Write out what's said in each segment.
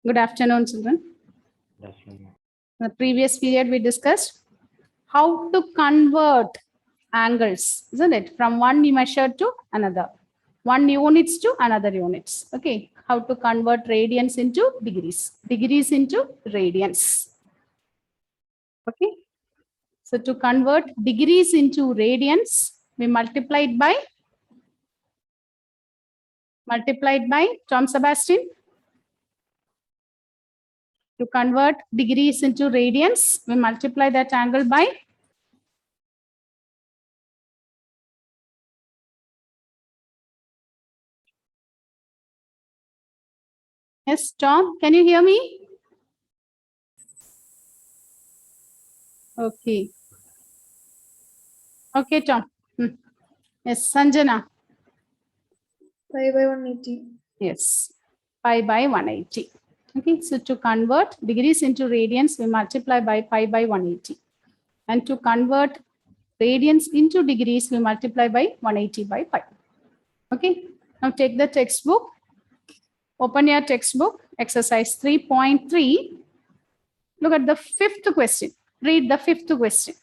Good afternoon, children. Good afternoon. In the previous period, we discussed how to convert angles, isn't it? From one measure to another, one units to another units. Okay, how to convert radians into degrees, degrees into radians. Okay, so to convert degrees into radians, we multiplied by Tom Sebastian. To convert degrees into radians, we multiply that angle by Yes, Tom, can you hear me? Okay. Okay, Tom. Yes, Sanjana. Pi by 180. Yes, pi by 180. Okay, so to convert degrees into radians, we multiply by pi by 180. And to convert radians into degrees, we multiply by 180 by pi. Okay, now take the textbook. Open your textbook, exercise 3.3. Look at the fifth question. Read the fifth question.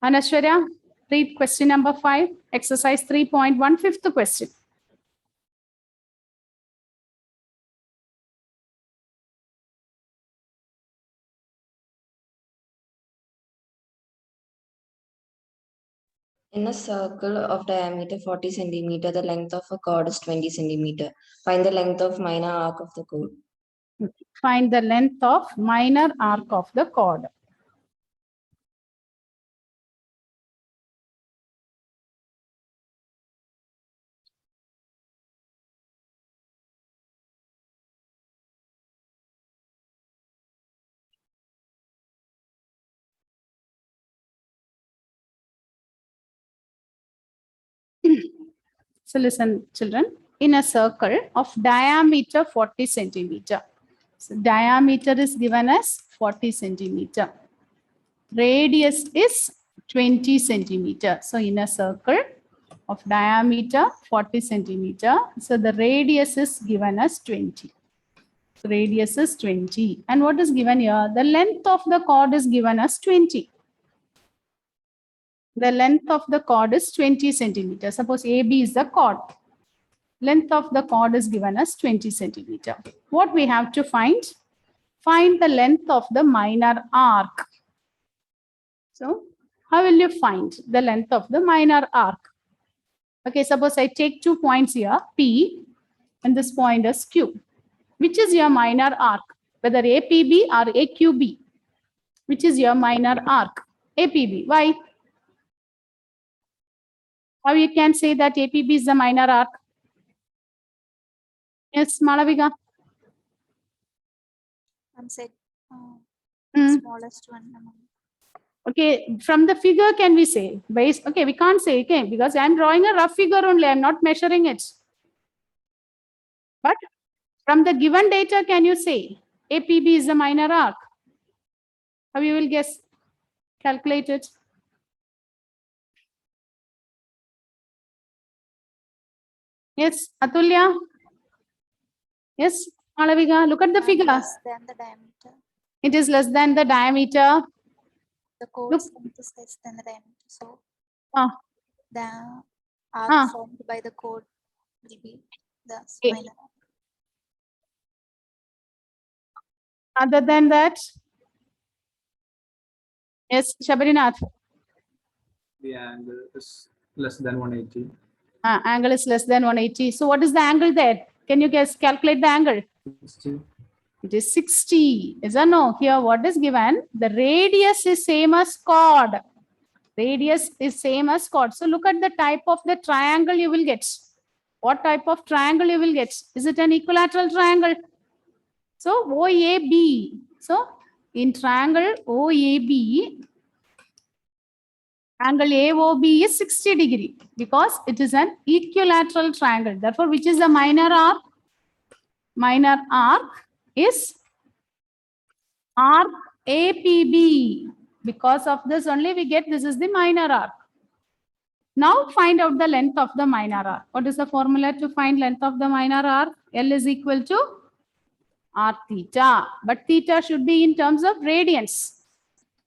Anashwarya, read question number 5, exercise 3.1, fifth question. In a circle of diameter 40 centimeter, the length of a chord is 20 centimeter. Find the length of minor arc of the chord. Find the length of minor arc of the chord. So listen, children, in a circle of diameter 40 centimeter. So diameter is given as 40 centimeter. Radius is 20 centimeter. So in a circle of diameter 40 centimeter, so the radius is given as 20. So radius is 20. And what is given here? The length of the chord is given as 20. The length of the chord is 20 centimeters. Suppose AB is the chord. Length of the chord is given as 20 centimeter. What we have to find? Find the length of the minor arc. So how will you find the length of the minor arc? Okay, suppose I take 2 points here, P, and this point is Q. Which is your minor arc? Whether APB or AQB? Which is your minor arc? APB. Why? How you can say that APB is the minor arc? Yes, Malavika. And said Smallest one among. Okay, from the figure can we say? Base, okay, we can't say, okay, because I'm drawing a rough figure only, I'm not measuring it. But from the given data, can you say APB is the minor arc? How you will guess? Calculate it. Yes, Atulya. Yes, Malavika, look at the figure. Less than the diameter. It is less than the diameter. The chord's length is less than the diameter. So the arc formed by the chord will be the minor arc. Other than that, yes, Shabarinath. The angle is less than 180. Angle is less than 180. So what is the angle there? Can you guess? Calculate the angle. 60. It is 60. Is or no? Here what is given? The radius is same as chord. Radius is same as chord. So look at the type of the triangle you will get. What type of triangle you will get? Is it an equilateral triangle? So OAB. So in triangle OAB, angle AOB is 60 degree because it is an equilateral triangle. Therefore, which is the minor arc? Minor arc is arc APB. Because of this only we get this is the minor arc. Now find out the length of the minor arc. What is the formula to find length of the minor arc? L is equal to r theta, but theta should be in terms of radians.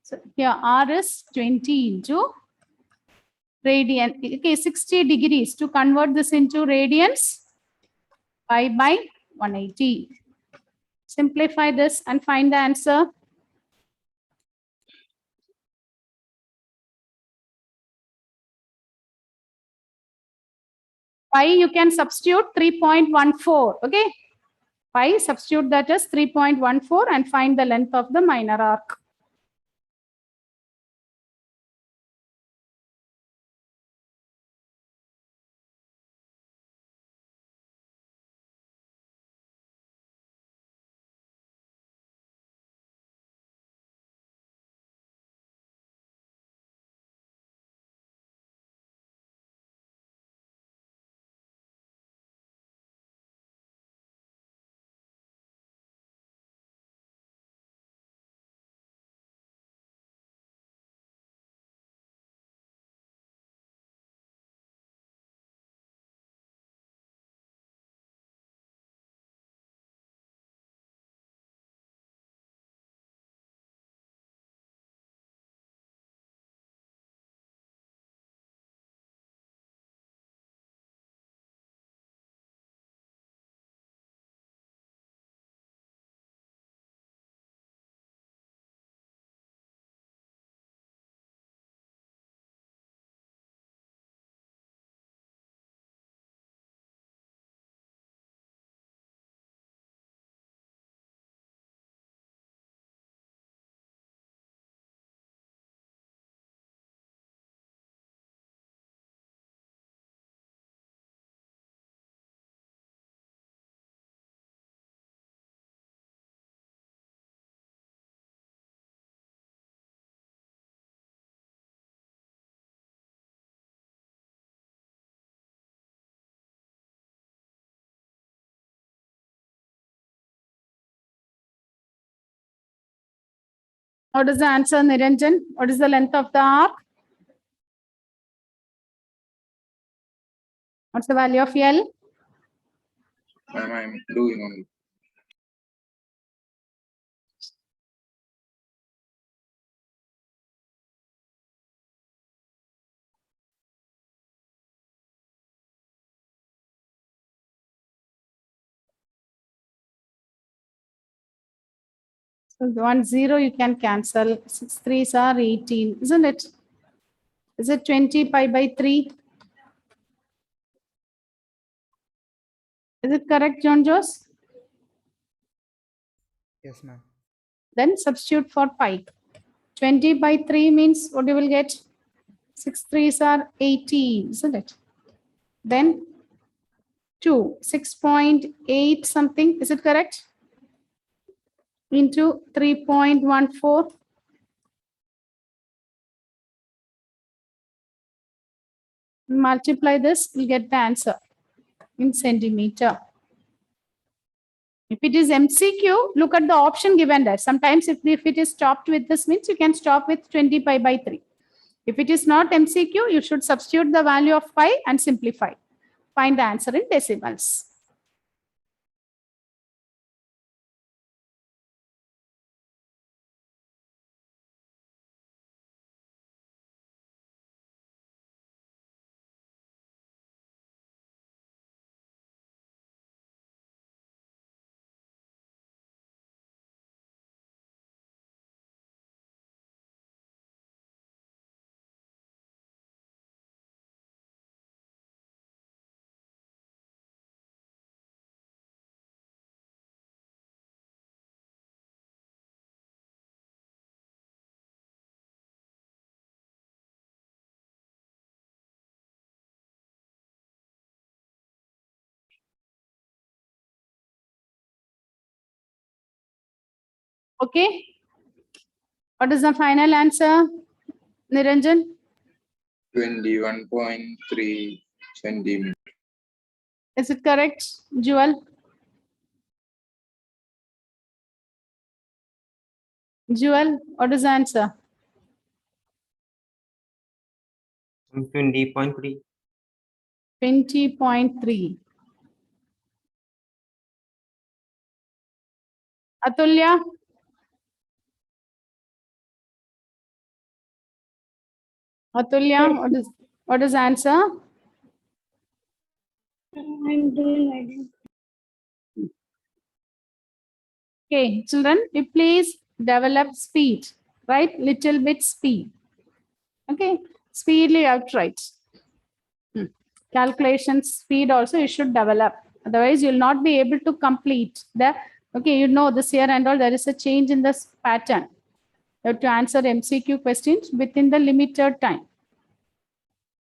So here r is 20 into radian. Okay, 60 degrees. To convert this into radians, pi by 180. Simplify this and find the answer. Pi you can substitute 3.14. Okay. Pi, substitute that as 3.14 and find the length of the minor arc. What is the answer, Niranjan? What is the length of the arc? What's the value of L? Ma'am, I'm doing only. So 1 0 you can cancel. 6 3s are 18, isn't it? Is it 20 pi by 3? Is it correct, John Jos? Yes, ma'am. Then substitute for pi. 20 by 3 means what you will get? 6 3s are 18, isn't it? Then 2, 6.8 something, is it correct? Into 3.14. Multiply this, we'll get the answer in centimeter. If it is MCQ, look at the option given there. Sometimes if it is stopped with this means you can stop with 20 pi by 3. If it is not MCQ, you should substitute the value of pi and simplify. Find the answer in decimals. Okay. What is the final answer, Niranjan? 21.3 centimeter. Is it correct, Jewel? Jewel, what is the answer? 20.3. 20.3. Atulya? Atulya, what is answer? I'm doing it. Okay, children, you please develop speed, right? Little bit speed. Okay, speedily you have to write. Calculation speed also you should develop. Otherwise, you'll not be able to complete the, okay, you know this year and all, there is a change in this pattern. You have to answer MCQ questions within the limited time.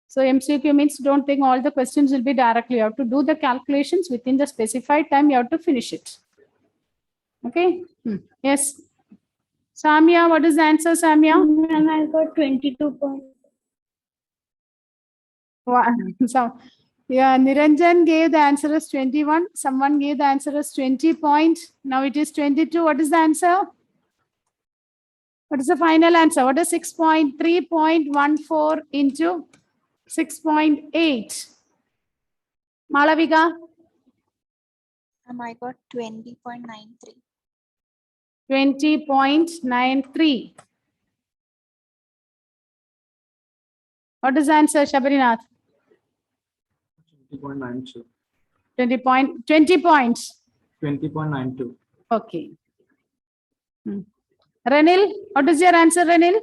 So MCQ means don't think all the questions will be directly. You have to do the calculations within the specified time. You have to finish it. Okay. Yes. Samia, what is the answer, Samia? Ma'am, I got 22 points. So, yeah, Niranjan gave the answer as 21. Someone gave the answer as 20 points. Now it is 22. What is the answer? What is the final answer? What is 6.3.14 into 6.8? Malavika? I got 20.93. 20.93. What is the answer, Shabarinath? 20.92. 20 points. 20.92. Okay. Renil, what is your answer, Renil?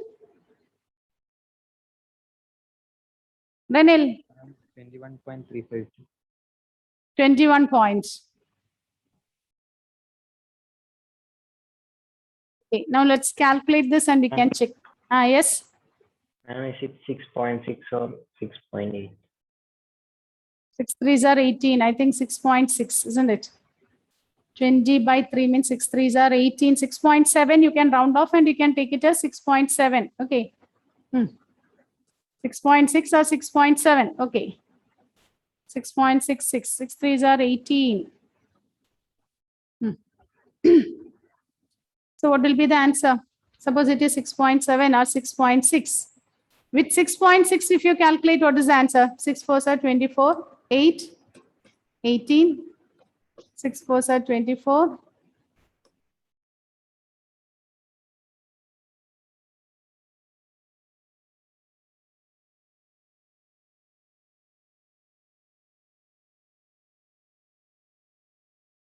Renil? 21.35. 21 points. Okay, now let's calculate this and we can check. Yes. Is it 6.6 or 6.8? 6 3s are 18. I think 6.6, isn't it? 20 by 3 means 6 3s are 18. 6.7 you can round off and you can take it as 6.7. Okay. 6.6 or 6.7. Okay. 6.66. 6 3s are 18. So what will be the answer? Suppose it is 6.7 or 6.6. With 6.6, if you calculate, what is the answer? 6 4s are 24, 8, 18, 6 4s are 24.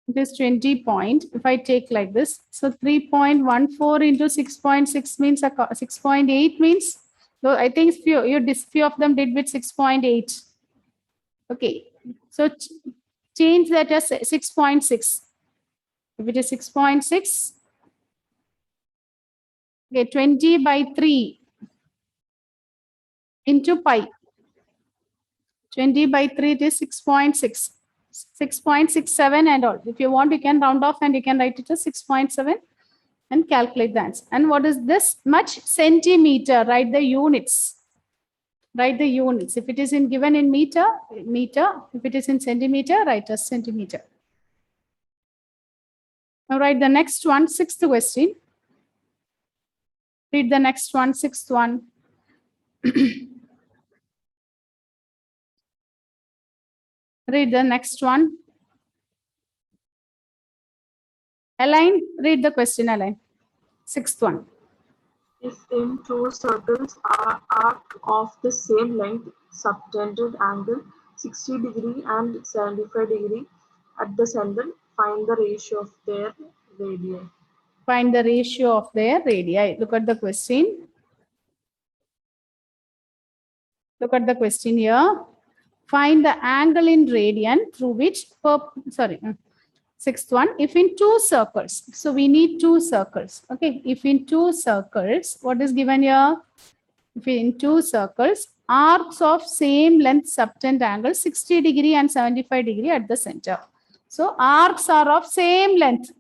It is 20 point. If I take like this, so 3.14 into 6.6 means 6.8 means, though I think few of them did with 6.8. Okay, so change that as 6.6. If it is 6.6, okay, 20 by 3 into pi. 20 by 3 it is 6.6. 6.67 and all. If you want, you can round off and you can write it as 6.7 and calculate the answer. And what is this much? Centimeter, write the units. Write the units. If it is given in meter, meter. If it is in centimeter, write as centimeter. Now write the next one, sixth question. Read the next one, sixth one. Read the next one. Align, read the question, Align. Sixth one. If in two circles are arc of the same length, subtended angle 60 degree and 75 degree at the center, find the ratio of their radii. Find the ratio of their radii. Look at the question. Look at the question here. Find the angle in radian through which, sixth one, if in two circles. So we need two circles. Okay, if in two circles, what is given here? If in two circles, arcs of same length subtend angle 60 degree and 75 degree at the center. So arcs are of same length.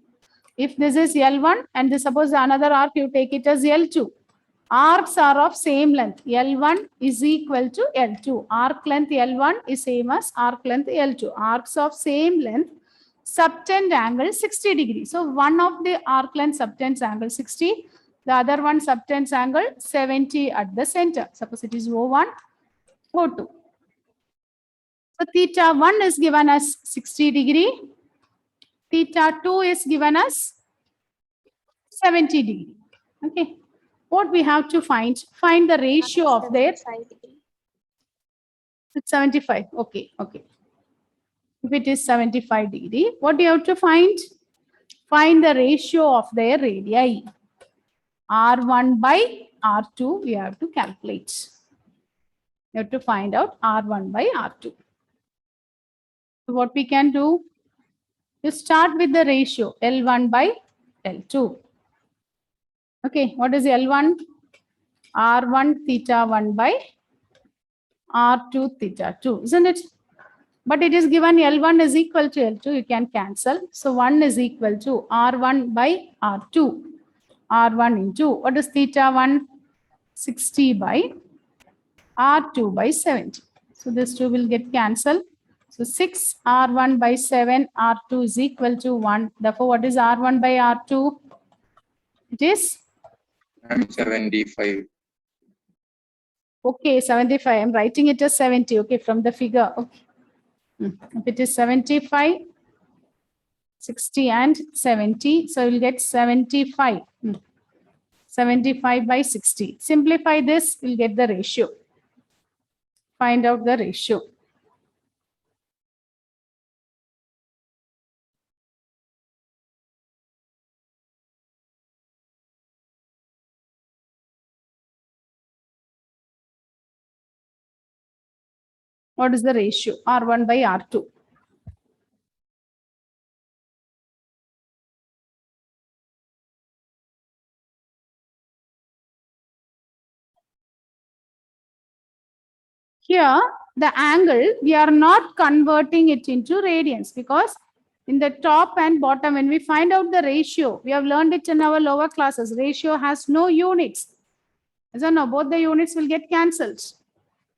If this is L1 and this, suppose another arc, you take it as L2. Arcs are of same length. L1 is equal to L2. Arc length L1 is same as arc length L2. Arcs of same length subtend angle 60 degree. So one of the arc length subtends angle 60. The other one subtends angle 70 at the center. Suppose it is O1, O2. So theta 1 is given as 60 degree. Theta 2 is given as 70 degree. Okay. What we have to find the ratio of their 75 degree. 75. Okay. Okay. If it is 75 degree, what do you have to find? Find the ratio of their radii. R1 by R2 we have to calculate. You have to find out R1 by R2. So what we can do? You start with the ratio L1 by L2. Okay, what is L1? R1 theta 1 by R2 theta 2, isn't it? But it is given L1 is equal to L2, you can cancel. So 1 is equal to R1 by R2. R1 into, what is theta 1? 60 by R2 by 70. So this 2 will get cancelled. So 6 R1 by 7, R2 is equal to 1. Therefore, what is R1 by R2? It is? 75. Okay, 75. I'm writing it as 70. Okay, from the figure. Okay. If it is 75, 60 and 70. So we'll get 75. 75 by 60. Simplify this, we'll get the ratio. Find out the ratio. What is the ratio? R1 by R2. Here, the angle, we are not converting it into radians because in the top and bottom, when we find out the ratio, we have learned it in our lower classes. Ratio has no units. So no, both the units will get cancelled.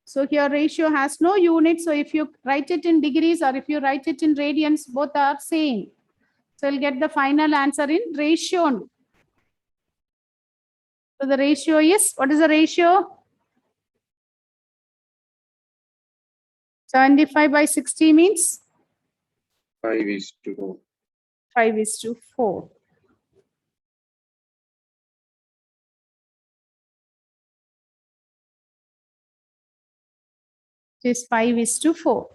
So here ratio has no units. So if you write it in degrees or if you write it in radians, both are same. So you'll get the final answer in ratio. So the ratio is, what is the ratio? 75 by 60 means? 5:4. 5:4. It is 5:4.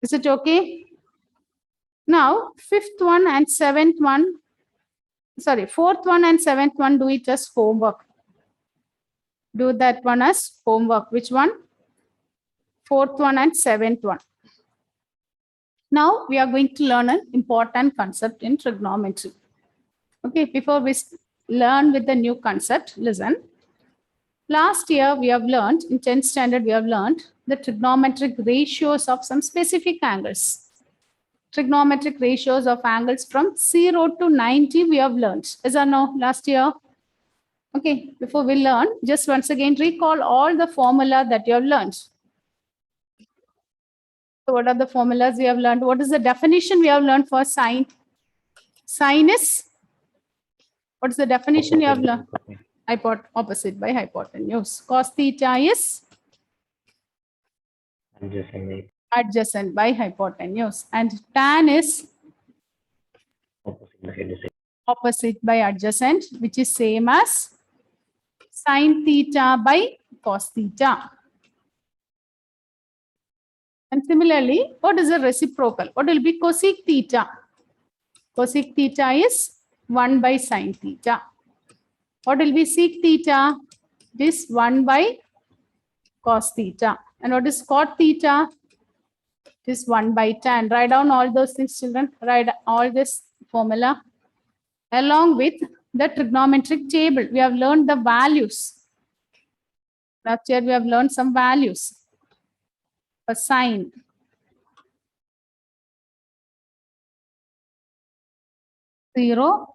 Is it okay? Now, fourth one and seventh one, do it as homework. Do that one as homework. Which one? Fourth one and seventh one. Now, we are going to learn an important concept in trigonometry. Okay, before we learn with the new concept, listen. Last year, we have learned, in 10th standard, we have learned the trigonometric ratios of some specific angles. Trigonometric ratios of angles from 0 to 90 we have learned. Is or no? Last year? Okay, before we learn, just once again recall all the formula that you have learned. So what are the formulas we have learned? What is the definition we have learned for sine? Sine is? What is the definition you have learned? Opposite by hypotenuse. Cos theta is? Adjacent by hypotenuse. And tan is? Opposite by adjacent, which is same as sin theta by cos theta. And similarly, what is the reciprocal? What will be cosec theta? Cosec theta is 1 by sin theta. What will be sec theta? This 1 by cos theta. And what is cot theta? This 1 by tan. Write down all those things, children. Write all this formula along with the trigonometric table. We have learned the values. Last year, we have learned some values for sine. Zero,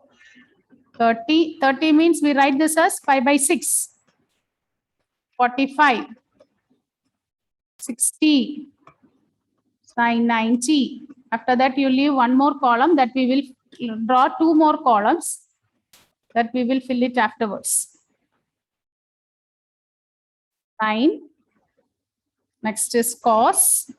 30. 30 means we write this as 5 by 6. 45. 60. Sine 90. After that, you leave one more column that we will draw two more columns that we will fill it afterwards. Sine. Next is cos.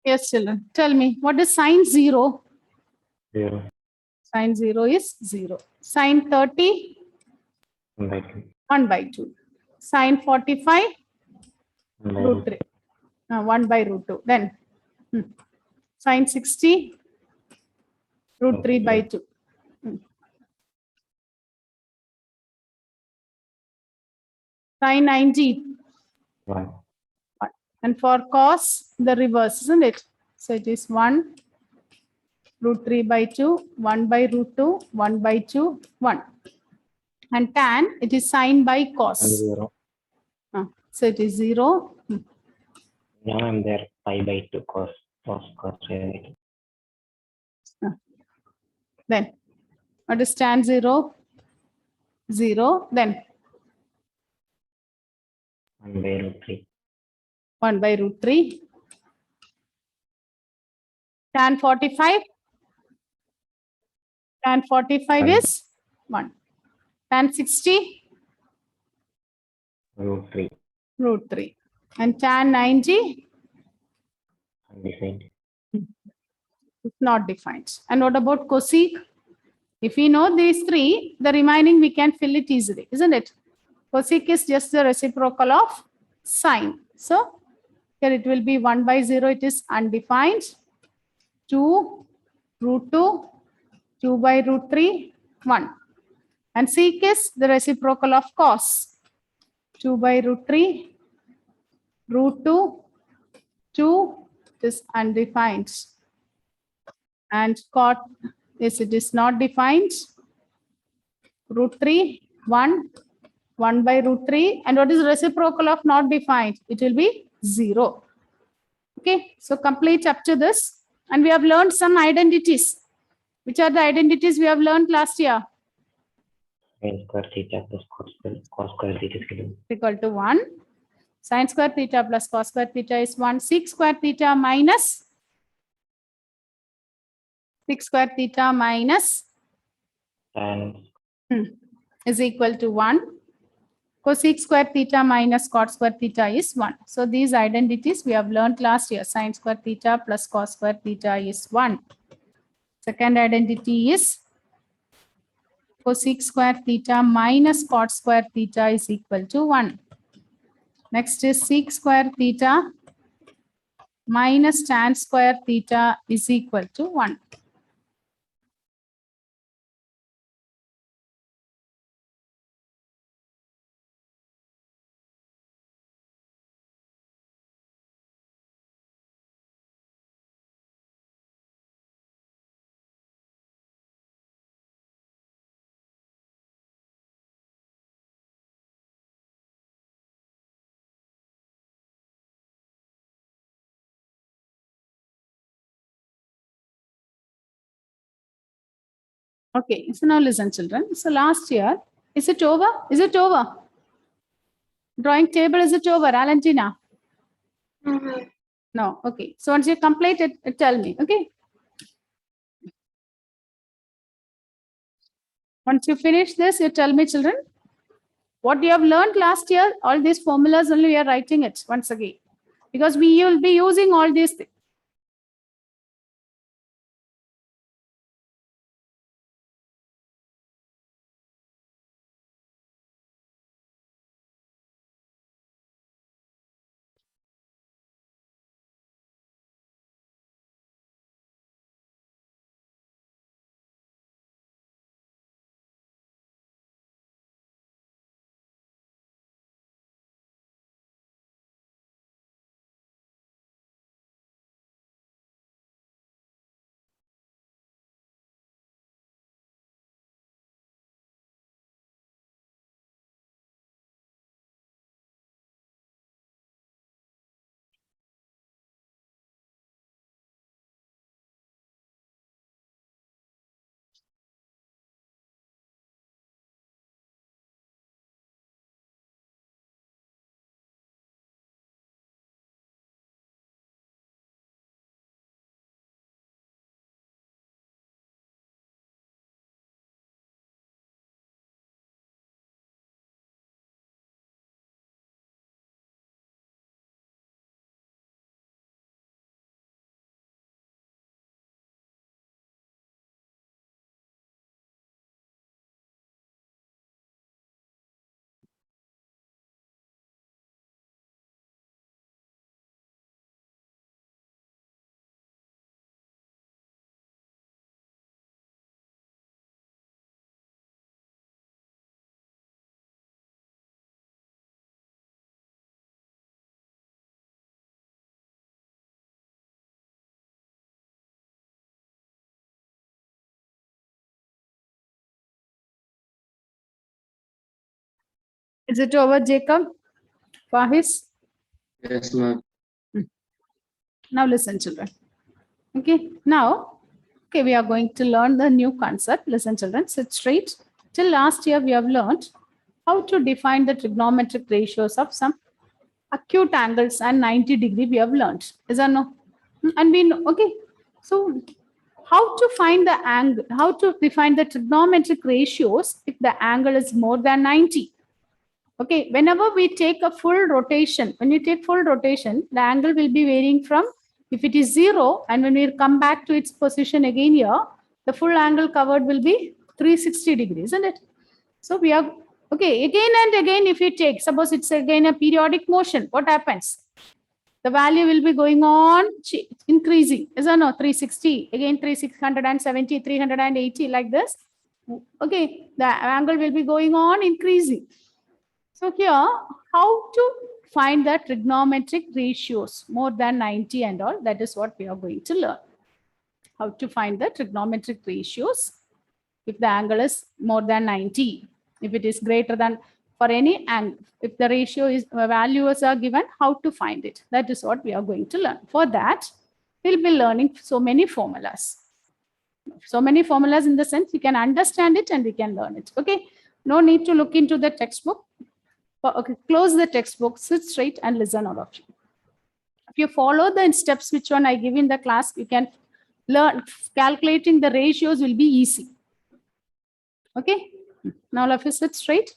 Yes, children. Tell me, what is sine 0? 0. Sine 0 is 0. Sine 30? 1 by 2. 1 by 2. Sine 45? 1 by Root 3. 1 by root 2. Then sine 60? Root 3 by 2. Sine 90? 1. And for cos, the reverse, isn't it? So it is 1, root 3 by 2, 1 by root 2, 1 by 2, 1. And tan, it is sine by And cos. 0. So it is 0. Now I'm there pi by 2 cos pi by 2. Then what is tan 0? 0. Then 1 by root 3. 1 by root 3. Tan 45? Tan 45 1. is 1. Tan 60? Root 3. Root 3. And tan 90? Undefined. Not defined. And what about cosec? If we know these three, the remaining we can fill it easily, isn't it? Cosec is just the reciprocal of sine. So here it will be 1 by 0, it is undefined. 2, root 2, 2 by root 3, 1. And sec is the reciprocal of cos. 2 by root 3, root 2, 2 is undefined. And cot is it is not defined. Root 3, 1, 1 by root 3. And what is reciprocal of not defined? It will be 0. Okay, so complete up to this. And we have learned some identities. Which are the identities we have learned last year? Sin square theta plus cos square theta is given. Equal to 1. Sin square theta plus cos square theta is 1. Sec square theta minus 6 square theta minus And is equal to 1. Cosec square theta minus cot square theta is 1. So these identities we have learned last year. Sin square theta plus cos square theta is 1. Second identity is cosec square theta minus cot square theta is equal to 1. Next is sec square theta minus tan square theta is equal to 1. Okay, so now listen, children. So last year, is it over? Is it over? Drawing table, is it over, Alantina? No. Okay. So once you complete it, tell me. Okay. Once you finish this, you tell me, children. What you have learned last year, all these formulas only we are writing it once again. Because we will be using all these things. Is it over, Jacob? Fahis? Yes, ma'am. Now listen, children. Okay, now, okay, we are going to learn the new concept. Listen, children, sit straight. Till last year, we have learned how to define the trigonometric ratios of some acute angles and 90-degree we have learned. Is that no? And we know, okay. So how to find the angle, how to define the trigonometric ratios if the angle is more than 90? Okay, whenever we take a full rotation, when you take full rotation, the angle will be varying from, if it is 0, and when we come back to its position again here, the full angle covered will be 360 degrees, isn't it? So we are, okay, again and again, if we take, suppose it's again a periodic motion, what happens? The value will be going on increasing, isn't it? No, 360, again 670, 380, like this. Okay, the angle will be going on increasing. So here, how to find the trigonometric ratios more than 90 and all, that is what we are going to learn. How to find the trigonometric ratios if the angle is more than 90, if it is greater than, for any angle, if the ratio is, values are given, how to find it. That is what we are going to learn. For that, we'll be learning so many formulas. So many formulas in the sense you can understand it and we can learn it. Okay, no need to look into the textbook. Okay, close the textbook, sit straight and listen, all of you. If you follow the steps which one I give in the class, you can learn. Calculating the ratios will be easy. Okay, now all of you sit straight.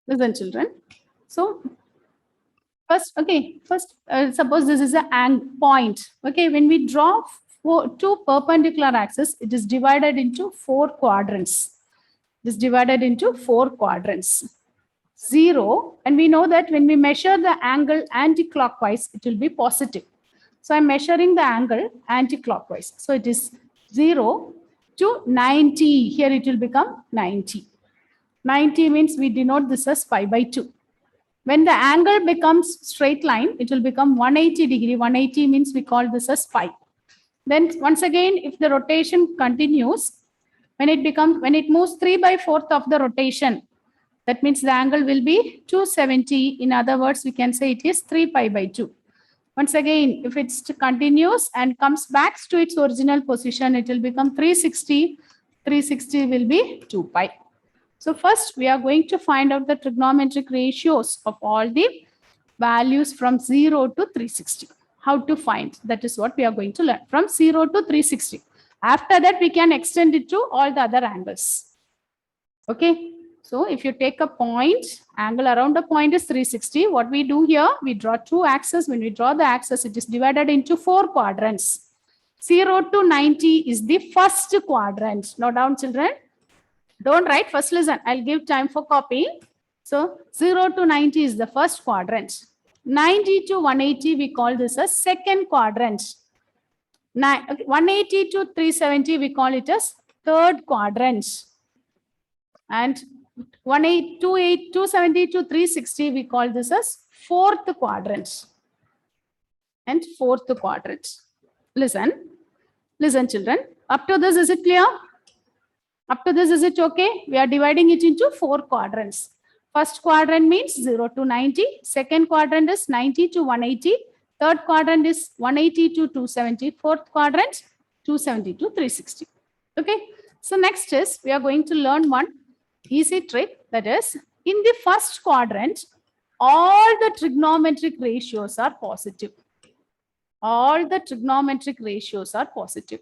Listen, children. So first, okay, suppose this is a point. Okay, when we draw two perpendicular axes, it is divided into 4 quadrants. It is divided into 4 quadrants. 0, and we know that when we measure the angle anti-clockwise, it will be positive. So I'm measuring the angle anti-clockwise. So it is 0 to 90. Here it will become 90. 90 means we denote this as pi by 2. When the angle becomes straight line, it will become 180 degree. 180 means we call this as pi. Then once again, if the rotation continues, when it moves 3 by 4th of the rotation, that means the angle will be 270. In other words, we can say it is 3 pi by 2. Once again, if it continues and comes back to its original position, it will become 360. 360 will be 2 pi. So first, we are going to find out the trigonometric ratios of all the values from 0 to 360. How to find? That is what we are going to learn. From 0 to 360. After that, we can extend it to all the other angles. Okay. So if you take a point, angle around a point is 360. What we do here, we draw 2 axes. When we draw the axis, it is divided into 4 quadrants. 0 to 90 is the first quadrant. Note down, children. Don't write, first listen. I'll give time for copying. So 0 to 90 is the first quadrant. 90 to 180, we call this a second quadrant. 180 to 370, we call it as third quadrant. And 270 to 360, we call this as fourth quadrant. And fourth quadrant. Listen, children. Up to this, is it clear? Up to this, is it okay? We are dividing it into 4 quadrants. First quadrant means 0 to 90. Second quadrant is 90 to 180. Third quadrant is 180 to 270. Fourth quadrant, 270 to 360. Okay. So next is, we are going to learn one easy trick. That is, in the first quadrant, all the trigonometric ratios are positive. All the trigonometric ratios are positive.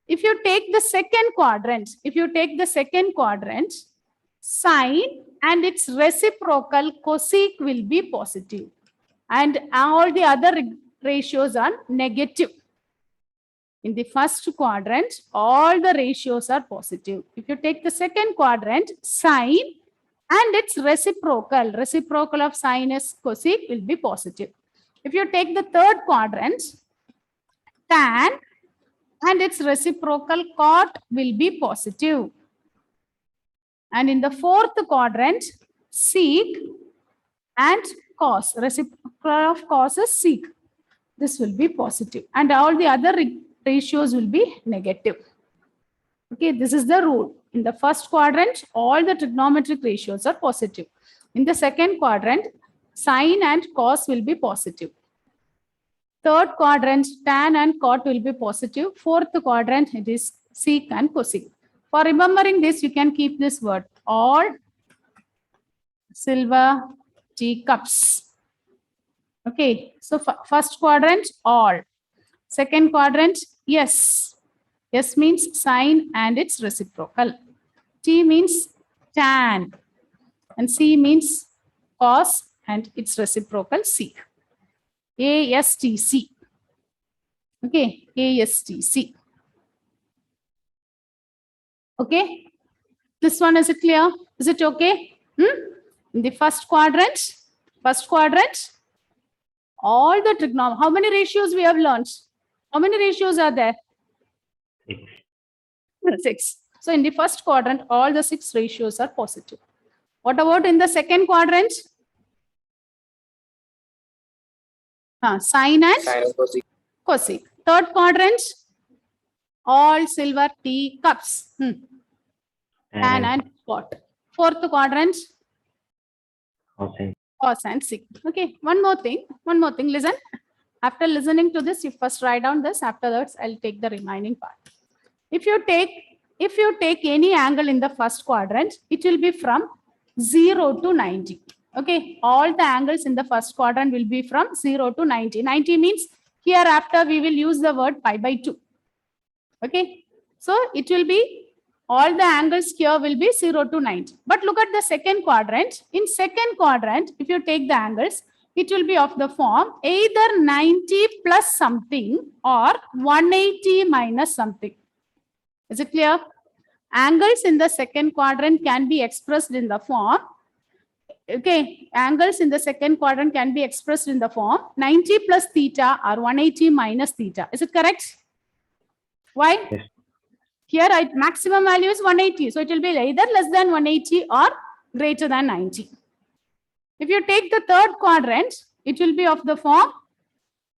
If you take the second quadrant, sine and its reciprocal cosec will be positive. And all the other ratios are negative. In the first quadrant, all the ratios are positive. If you take the second quadrant, sine and its reciprocal of sine is cosec will be positive. If you take the third quadrant, tan and its reciprocal cot will be positive. And in the fourth quadrant, sec and cos, reciprocal of cos is sec. This will be positive. And all the other ratios will be negative. Okay, this is the rule. In the first quadrant, all the trigonometric ratios are positive. In the second quadrant, sine and cos will be positive. Third quadrant, tan and cot will be positive. Fourth quadrant, it is sec and cosec. For remembering this, you can keep this word, all silver teacups. Okay, so first quadrant, all. Second quadrant, yes. S means sine and its reciprocal. T means tan. And C means cos and its reciprocal sec. ASTC. Okay, ASTC. Okay, this one, is it clear? Is it okay? In the first quadrant, all the trigonometry, how many ratios we have learned? How many ratios are there? 6. 6. So in the first quadrant, all the 6 ratios are positive. What about in the second quadrant? Sine and cosec. Third quadrant, all silver tea cups. Tan and cot. Fourth quadrant, cos and sec. Okay, one more thing. Listen. After listening to this, you first write down this. Afterwards, I'll take the remaining part. If you take any angle in the first quadrant, it will be from 0 to 90. Okay, all the angles in the first quadrant will be from 0 to 90. 90 means hereafter we will use the word pi by 2. Okay, so it will be all the angles here will be 0 to 90. But look at the second quadrant. In second quadrant, if you take the angles, it will be of the form either 90 plus something or 180 minus something. Is it clear? Angles in the second quadrant can be expressed in the form. Okay, angles in the second quadrant can be expressed in the form 90 plus theta or 180 minus theta. Is it correct? Why? Yes. Here, maximum value is 180. So it will be either less than 180 or greater than 90. If you take the third quadrant, it will be of the form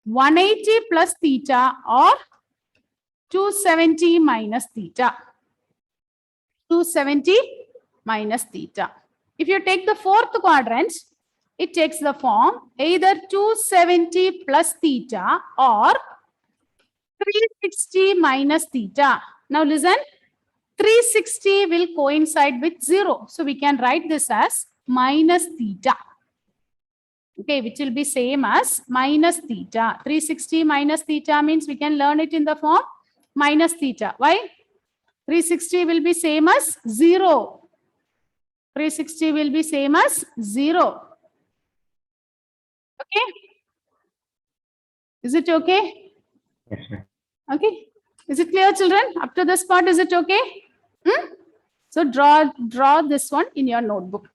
180 plus theta or 270 minus theta. 270 minus theta. If you take the fourth quadrant, it takes the form either 270 plus theta or 360 minus theta. Now listen, 360 will coincide with 0. So we can write this as minus theta. Okay, which will be same as minus theta. 360 minus theta means we can learn it in the form minus theta. Why? 360 will be same as 0. 360 will be same as 0. Okay? Is it okay? Yes, ma'am. Okay. Is it clear, children? Up to this part, is it okay? So draw this one in your notebook.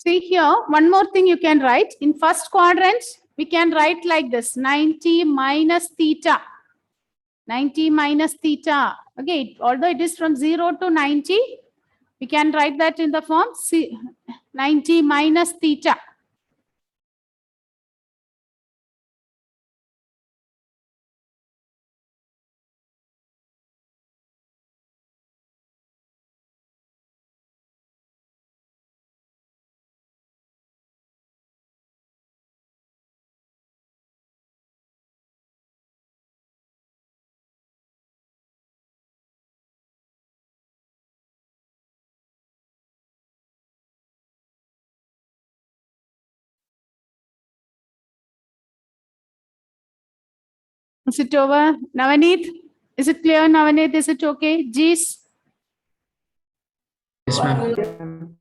See here, one more thing you can write. In first quadrant, we can write like this, 90 minus theta. 90 minus theta. Okay, although it is from 0 to 90, we can write that in the form 90 minus theta. Is it over? Navaneet, is it clear? Navaneet, is it okay? Jees? Yes, ma'am.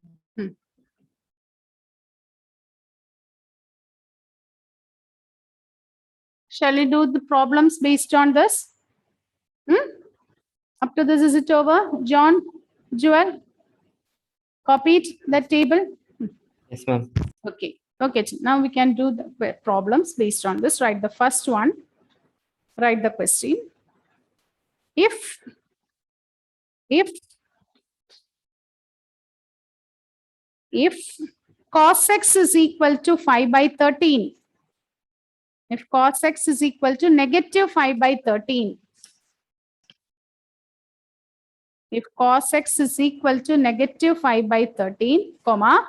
Shall we do the problems based on this? Up to this, is it over? John, Joel, copied that table? Yes, ma'am. Okay. Okay, now we can do the problems based on this. Write the first one. Write the question. If cos x is equal to 5 by 13, if cos x is equal to negative 5 by 13, if cos x is equal to negative 5 by 13, comma,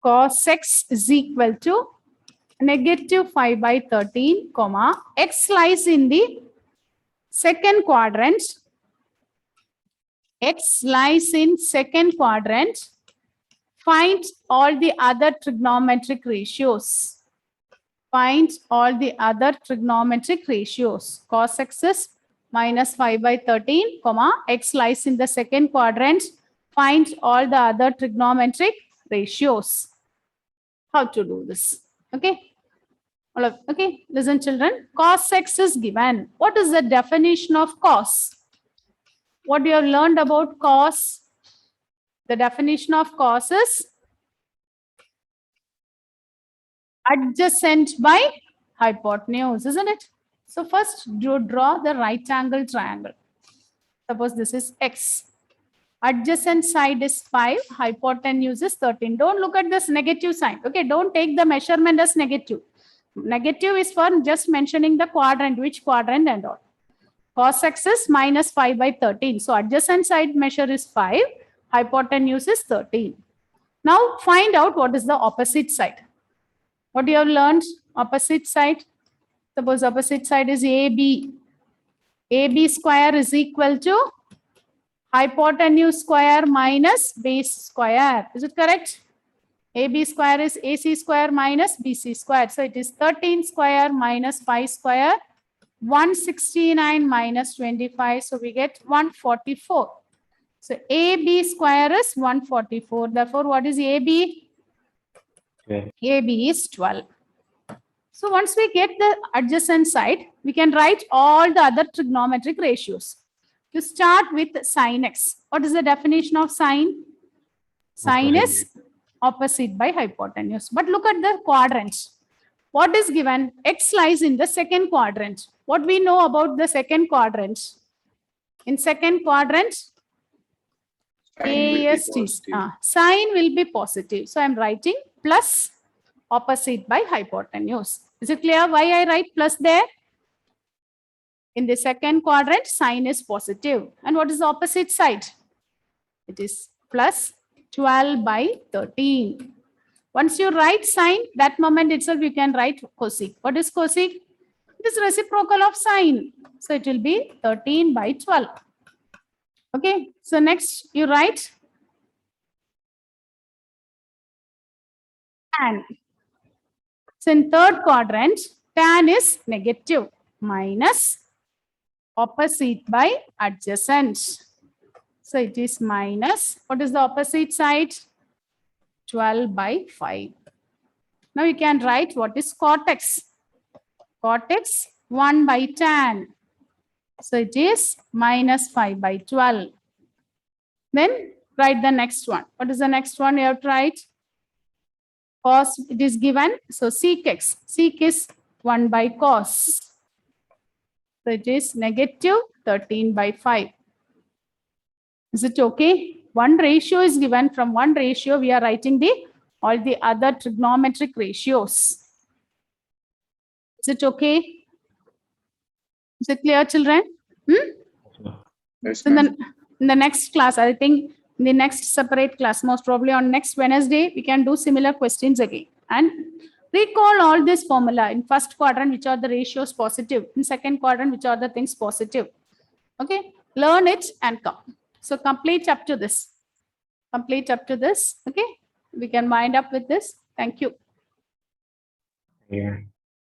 cos x is equal to negative 5 by 13, comma, x lies in the second quadrant, x lies in second quadrant, find all the other trigonometric ratios. Find all the other trigonometric ratios. Cos x is minus 5 by 13, comma, x lies in the second quadrant. Find all the other trigonometric ratios. How to do this? Okay. Okay, listen children. Cos x is given. What is the definition of cos? What you have learned about cos? The definition of cos is adjacent by hypotenuse, isn't it? So first draw the right angle triangle. Suppose this is x. Adjacent side is 5, hypotenuse is 13. Don't look at this negative sign. Okay, don't take the measurement as negative. Negative is for just mentioning the quadrant, which quadrant and all. Cos x is minus 5 by 13. So adjacent side measure is 5, hypotenuse is 13. Now find out what is the opposite side. What you have learned? Opposite side. Suppose opposite side is AB. AB square is equal to hypotenuse square minus base square. Is it correct? AB square is AC square minus BC square. So it is 13 square minus 5 square. 169 minus 25. So we get 144. So AB square is 144. Therefore, what is AB? Okay. AB is 12. So once we get the adjacent side, we can write all the other trigonometric ratios. To start with sin x. What is the definition of sine? Sine is opposite by hypotenuse. But look at the quadrants. What is given? X lies in the second quadrant. What we know about the second quadrant? In second quadrant, Sign will be AST. positive. Sine will be positive. So I'm writing plus opposite by hypotenuse. Is it clear why I write plus there? In the second quadrant, sine is positive. And what is the opposite side? It is plus 12 by 13. Once you write sine, that moment itself you can write cosec. What is cosec? It is reciprocal of sine. So it will be 13 by 12. Okay. So next you write tan. So in third quadrant, tan is negative minus opposite by adjacent. So it is minus, what is the opposite side? 12 by 5. Now you can write what is cot x. Cot x 1 by tan. So it is minus 5 by 12. Then write the next one. What is the next one you have to write? Cos, it is given. So sec x. Sec is 1 by cos. So it is negative 13 by 5. Is it okay? One ratio is given. From one ratio, we are writing all the other trigonometric ratios. Is it okay? Is it clear, children? Yes, So ma'am. in the next class, I think in the next separate class, most probably on next Wednesday, we can do similar questions again. And recall all this formula. In first quadrant, which are the ratios positive. In second quadrant, which are the things positive. Okay, learn it and come. So complete up to this. Complete up to this. Okay, we can wind up with this. Thank you. Yeah.